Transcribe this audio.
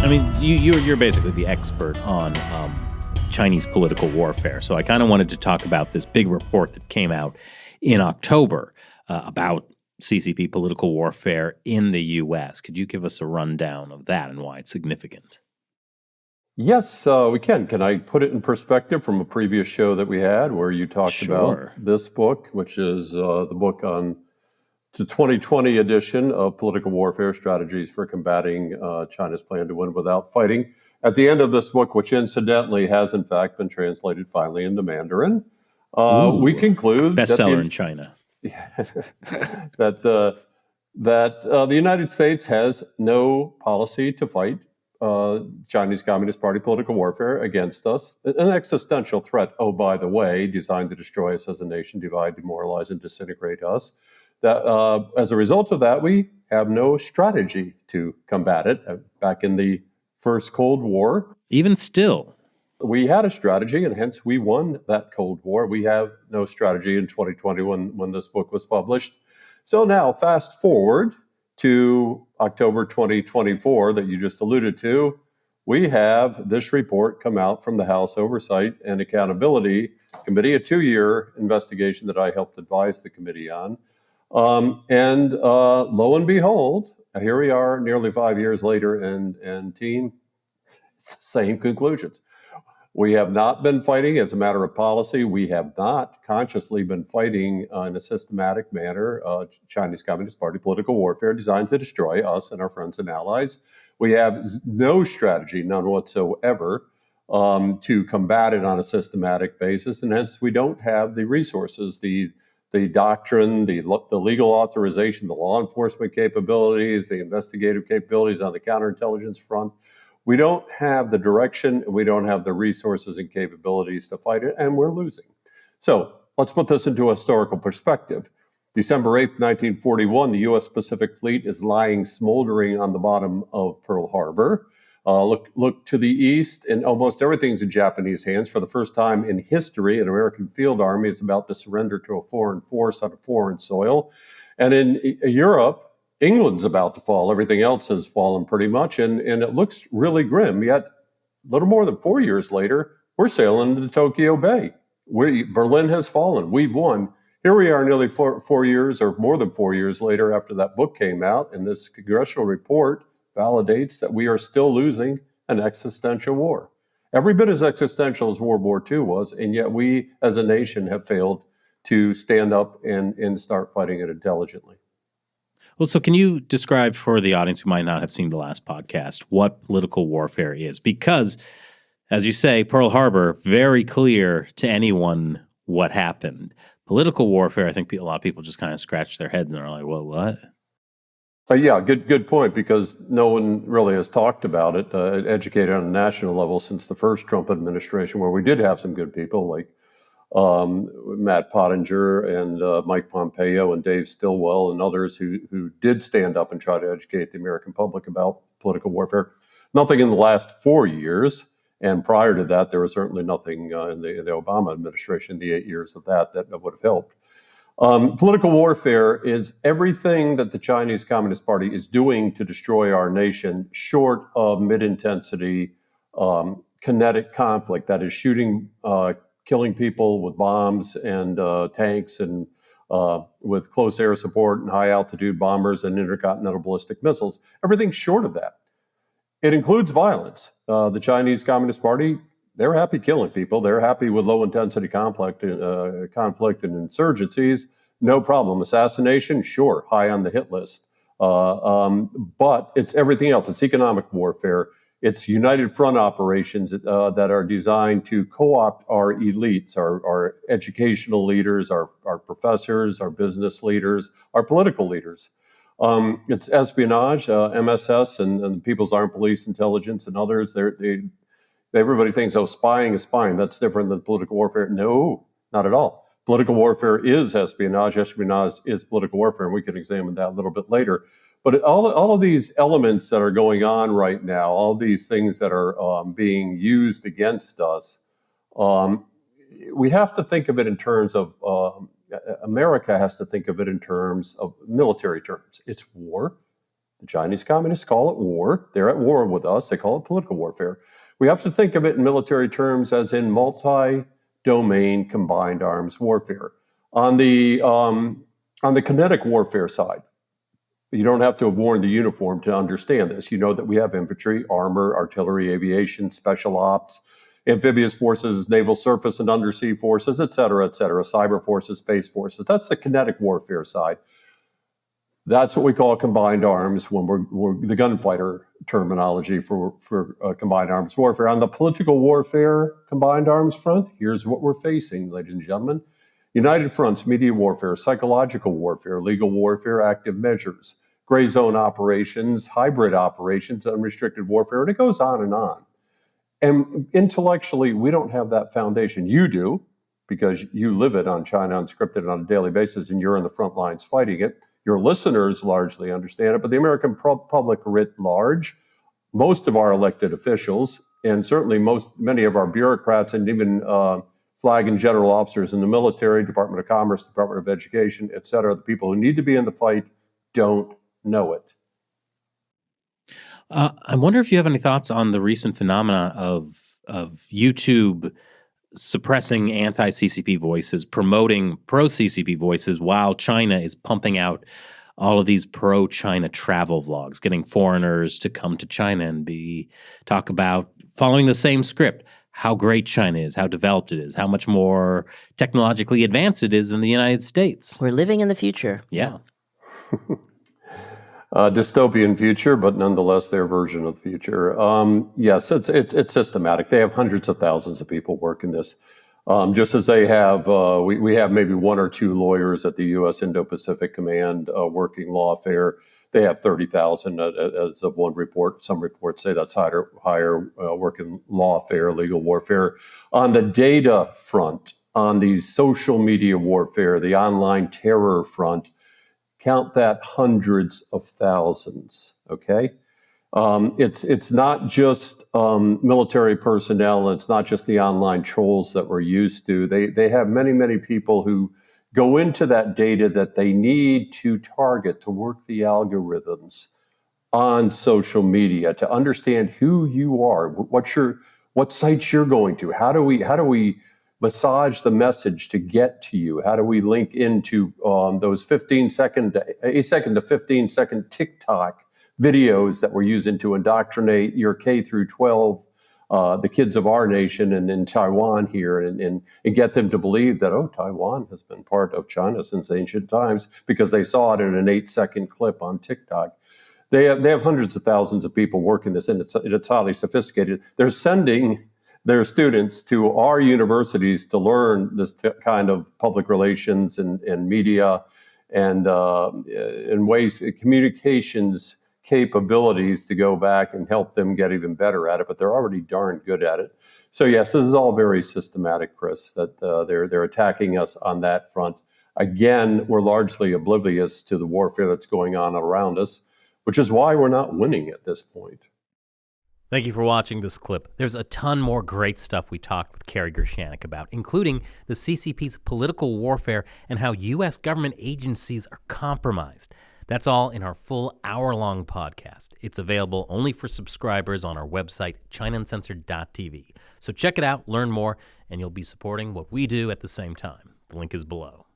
mean, you're basically the expert on Chinese political warfare. So I kind of wanted to talk about this big report that came out in October about CCP political warfare in the U.S. Could you give us a rundown of that and why it's significant? Yes, we can. Can I put it in perspective from a previous show that we had where you talked about this book, which is the book on the 2020 edition of Political Warfare Strategies for Combating China's Plan to Win Without Fighting. At the end of this book, which incidentally has in fact been translated finally into Mandarin, we conclude bestseller in China. that the United States has no policy to fight Chinese Communist Party political warfare against us, an existential threat, oh, by the way, designed to destroy us as a nation, divide, demoralize, and disintegrate us. That as a result of that, we have no strategy to combat it. Back in the first Cold War, even still, we had a strategy, and hence we won that Cold War. We have no strategy in 2020 when this book was published. So now, fast forward to October 2024 that you just alluded to, we have this report come out from the House Oversight and Accountability Committee, a 2-year investigation that I helped advise the committee on. And lo and behold, here we are nearly 5 years later, and team, same conclusions. We have not been fighting as a matter of policy. We have not consciously been fighting in a systematic manner Chinese Communist Party political warfare designed to destroy us and our friends and allies. We have no strategy, none whatsoever, to combat it on a systematic basis, and hence we don't have the resources, the doctrine, the legal authorization, the law enforcement capabilities, the investigative capabilities on the counterintelligence front. We don't have the direction, we don't have the resources and capabilities to fight it, and we're losing. So let's put this into a historical perspective. December 8th, 1941, the U.S. Pacific Fleet is lying smoldering on the bottom of Pearl Harbor. Look to the east, and almost everything's in Japanese hands. For the first time in history, an American field army is about to surrender to a foreign force on a foreign soil. And in Europe, England's about to fall. Everything else has fallen pretty much, and it looks really grim. Yet, a little more than 4 years later, we're sailing into Tokyo Bay. Berlin has fallen. We've won. Here we are nearly 4 years, or more than 4 years later after that book came out, and this congressional report validates that we are still losing an existential war. Every bit as existential as World War II was, and yet we as a nation have failed to stand up and start fighting it intelligently. Well, so can you describe for the audience who might not have seen the last podcast what political warfare is? Because, as you say, Pearl Harbor, very clear to anyone what happened. Political warfare, I think a lot of people just kind of scratch their heads and are like, well, what? Yeah, good point, because no one really has talked about it, educated on a national level since the first Trump administration, where we did have some good people like Matt Pottinger and Mike Pompeo and Dave Stilwell and others who did stand up and try to educate the American public about political warfare. Nothing in the last 4 years, and prior to that, there was certainly nothing in the Obama administration, the 8 years of that would have helped. Political warfare is everything that the Chinese Communist Party is doing to destroy our nation, short of mid-intensity kinetic conflict, that is shooting killing people with bombs and tanks and with close air support and high altitude bombers and intercontinental ballistic missiles. Everything short of that. It includes violence. The Chinese Communist Party, they're happy killing people. They're happy with low intensity conflict and insurgencies. No problem. Assassination, sure, high on the hit list. But it's everything else. It's economic warfare. It's united front operations that are designed to co-opt our elites, our educational leaders, our professors, our business leaders, our political leaders. It's espionage, MSS, and the People's Armed Police Intelligence and others. Everybody thinks, oh, spying is spying. That's different than political warfare. No, not at all. Political warfare is espionage. Espionage is political warfare, and we can examine that a little bit later. But all of these elements that are going on right now, all these things that are being used against us, we have to think of it in terms of, America has to think of it in terms of military terms. It's war. The Chinese communists call it war. They're at war with us. They call it political warfare. We have to think of it in military terms as in multi-domain combined arms warfare. On the kinetic warfare side, you don't have to have worn the uniform to understand this. You know that we have infantry, armor, artillery, aviation, special ops, amphibious forces, naval surface and undersea forces, et cetera, cyber forces, space forces. That's the kinetic warfare side. That's what we call combined arms when we're the gunfighter terminology for combined arms warfare. On the political warfare combined arms front, here's what we're facing, ladies and gentlemen. United fronts, media warfare, psychological warfare, legal warfare, active measures, gray zone operations, hybrid operations, unrestricted warfare, and it goes on and on. And intellectually, we don't have that foundation. You do, because you live it on China Unscripted on a daily basis, and you're in the front lines fighting it. Your listeners largely understand it, but the American public writ large, most of our elected officials, and certainly many of our bureaucrats and even flag and general officers in the military, Department of Commerce, Department of Education, et cetera, the people who need to be in the fight don't know it. I wonder if you have any thoughts on the recent phenomena of YouTube suppressing anti-CCP voices, promoting pro-CCP voices, while China is pumping out all of these pro-China travel vlogs, getting foreigners to come to China and talk about following the same script, how great China is, how developed it is, how much more technologically advanced it is than the United States. We're living in the future. Yeah. Dystopian future, but nonetheless their version of the future. Yes, it's systematic. They have hundreds of thousands of people working this. Just as they have, we have maybe one or two lawyers at the U.S. Indo-Pacific Command working lawfare. They have 30,000 as of one report. Some reports say that's higher working lawfare, legal warfare. On the data front, on the social media warfare, the online terror front, count that hundreds of thousands, okay? It's not just military personnel. It's not just the online trolls that we're used to. They have many, many people who go into that data that they need to target, to work the algorithms on social media, to understand who you are, what sites you're going to. How do we massage the message to get to you? How do we link into those 8 second to 15 second TikTok videos that we're using to indoctrinate your K through 12, the kids of our nation and in Taiwan here, and get them to believe that, Taiwan has been part of China since ancient times because they saw it in an 8 second clip on TikTok. They have hundreds of thousands of people working this, and it's highly sophisticated. They're sending their students to our universities to learn this kind of public relations and media and in ways, communications capabilities to go back and help them get even better at it, but they're already darn good at it. So yes, this is all very systematic, Chris, that they're attacking us on that front. Again, we're largely oblivious to the warfare that's going on around us, which is why we're not winning at this point. Thank you for watching this clip. There's a ton more great stuff we talked with Kerry Gershaneck about, including the CCP's political warfare and how U.S. government agencies are compromised. That's all in our full hour-long podcast. It's available only for subscribers on our website, ChinaUncensored.tv. So check it out, learn more, and you'll be supporting what we do at the same time. The link is below.